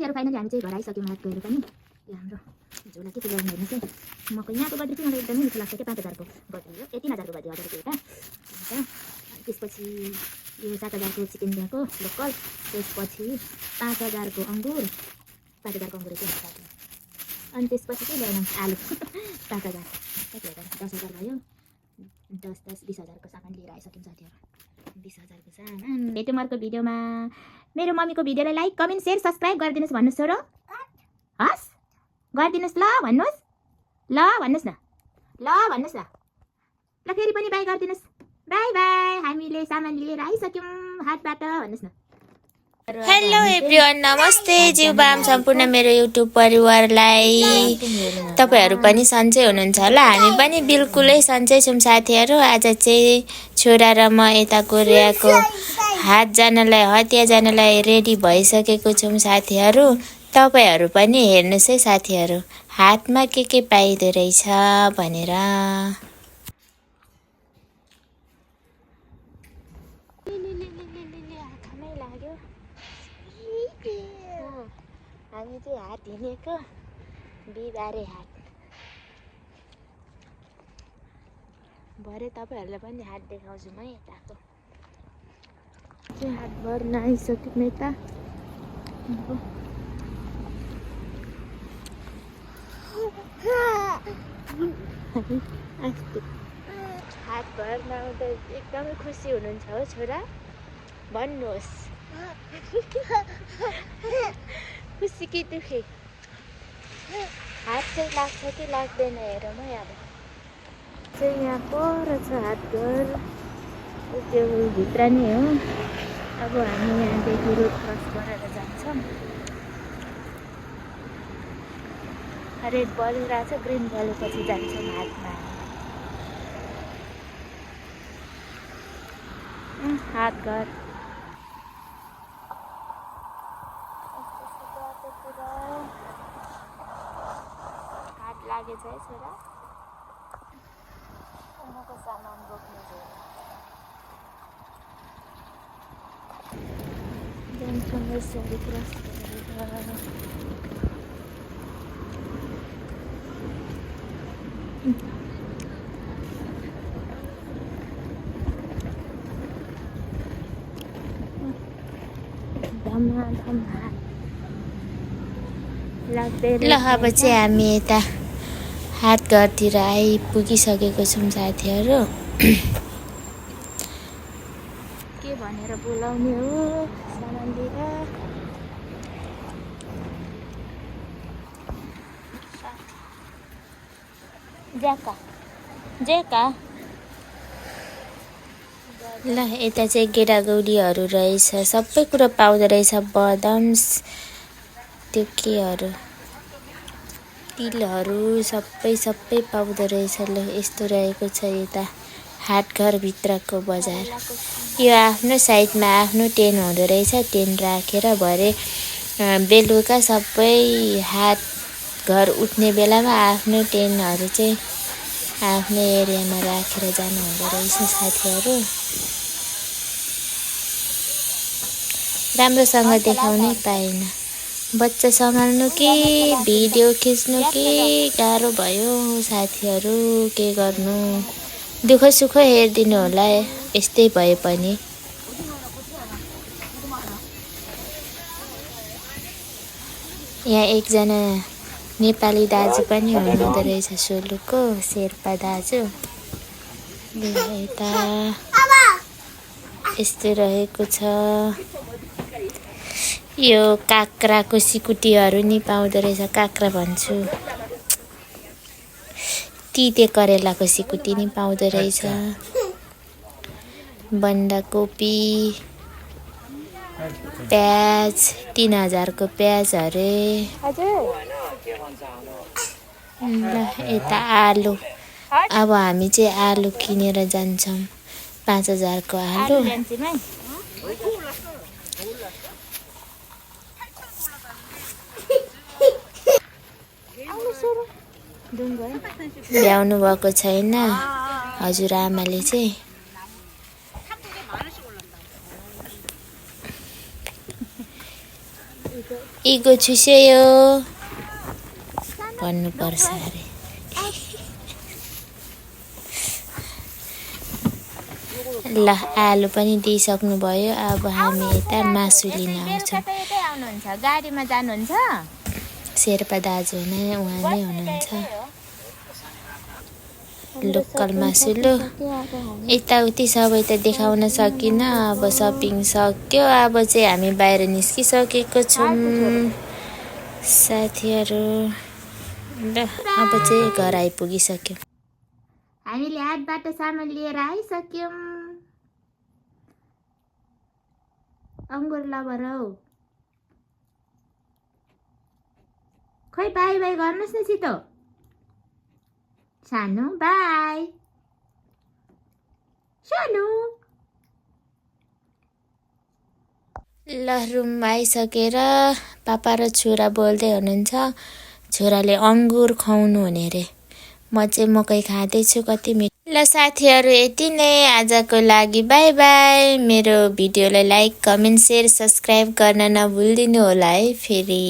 साथीहरु फाइनली हामी चाहिँ घर आइसक्यौँ हात गएर पनि। यो हाम्रो झोला के ल्याउनु हेर्नु चाहिँ मकै यहाँको गद्री चाहिँ मलाई एकदमै मिठो लाग्छ के 5000 को गद्री हो। 3000 को गद्री अर्डर गरेको एउटा। त्यसपछि यो 7000 को चिकन ल्याएको लोकल। त्यसपछि 5000 को अंगुर 5000 को अंगुर चाहिँ साथी। अनि त्यसपछि के ल्याउनु आलु 5000 कति हजार 10000 भयो। 10 10 20000 को सामान लिएर आइसक्यौँ साथीहरु। 20000 को सामान। भेटौँ अर्को भिडियोमा। मेरो मम्मीको भिडियोलाई लाइक कमेन्ट शेयर सब्स्क्राइब गरिदिनुस् भन्नुस् छोरो। हस् गरिदिनुस् ल भन्नुस्। ल भन्नुस् न। ल भन्नुस् न। ल फेरि पनि बाइ गरिदिनुस्। Bye bye. हामीले सामान लिएर आइसक्यौँ हाटबाट भन्नुस् न। हेलो एभ्रिवान, नमस्ते जीवबाम सम्पूर्ण मेरो युट्युब परिवारलाई। तपाईहरु पनि सन्चै हुनुहुन्छ होला। हामी पनि बिल्कुलै सन्चै छौं साथीहरु। आज चाहिँ छोरा र म यता कोरियाको हाट जानलाई हतिया जानलाई रेडी भइसकेको छौं साथीहरु। तपाईहरु पनि हेर्नुस् है साथीहरु, हाटमा के पाइदो रहेछ भनेर। हामी चाहिँ हाट हिँडेको बिहिबारे हाट। भरे तपाईहरुलाई पनि हाट देखाउँछु म यताको। चाहिँ हाट भर्न आइसक्यौँ यता। हाट भर्न आउँदा एकदमै खुसी हुनुहुन्छ हो छोरा? भन्नुहोस्। खुसी कि दुखी? हात चाहिँ लाग्छ कि लाग्दैन हेरौँ है। अब चाहिँ यहाँ पर छ हाट घर, त्यो भित्र नै हो। अब हामी यहाँदेखि रोड क्रस गरेर जान्छौँ। रेड बलिरहेछ, ग्रिन बलेपछि जान्छौँ हाटमा। हाट घर लागेछ है छोरा। उनीको सामान बोक्ने जान्छौँ यसरी क्रस गरेर। ल अब चाहिँ हामी यता हाट घरतिर आइपुगिसकेको छौँ साथीहरु। के भनेर बोलाउने हो सामान लिएर। जेका ल यता चाहिँ गेडागौडीहरू रहेछ, सबै कुरा पाउँदो रहेछ। बदाम त्यो केहरू तिलहरू सबै पाउँदो रहेछ। ल यस्तो रहेको छ यता हाटघर भित्रको बजार। यो आफ्नो साइडमा आफ्नो टेन्ट हुँदो रहेछ। टेन्ट राखेर भरे बेलुका सबै हाट घर उठ्ने बेलामा आफ्नो टेन्टहरू चाहिँ आफ्नो एरियामा राखेर जानु हुँदो रहेछ साथीहरु। राम्रोसँग देखाउनै पाएन। बच्चा सम्हाल्नु कि भिडियो खिच्नु कि गाह्रो भयो साथीहरु। के गर्नु, दुःख सुख हेरिदिनु होला यस्तै भए पनि। यहाँ एकजना नेपाली दाजु पनि हुनुहुँदो रहेछ, सोलुको शेर्पा दाजु। यता यस्तो रहेको छ। यो काक्राको सिकुटीहरू नि पाउँदो रहेछ। काक्रा भन्छु, तिते करेलाको सिकुटी नि पाउँदो रहेछ। बन्दाकोपी, प्याज 3000 को प्याज अरे। ल यता आलु। अब हामी चाहिँ आलु किनेर जान्छौँ। 5000 को आलु। भ्याउनु भएको छैन हजुरआमाले चाहिँ। इगो छुस्यो भन्नुपर्छ अरे। ल आलु पनि दिइसक्नु भयो। अब हामी यता मासु लिन आउँछौँ। गाडीमा जानुहुन्छ? शेर्पा दाजु नै उहाँ नै हुनुहुन्छ। लोकल मासु लु यताउति सबै त देखाउन सकिनँ। अब सपिङ सक्यो। अब चाहिँ हामी बाहिर निस्किसकेको छौँ साथीहरू। ल अब चाहिँ घर आइपुगिसक्यौँ। हामीले हाटबाट सामान लिएर आइसक्यौँ। अङ्गुर लबर हौ। खोइ बाई बाई गर्नुहोस् न छिटो। सानो बाई सानो। ल रुममा आइसकेर पापा र छोरा बोल्दै हुनुहुन्छ। छोराले अङ्गुर खुवाउनु हुने रे। म चाहिँ मकै खाँदैछु कति मिठो। ल साथीहरू यति नै आजको लागि बाई बाई। मेरो भिडियोलाई लाइक कमेन्ट सेयर सब्सक्राइब गर्न नभुलिदिनु होला है फेरि।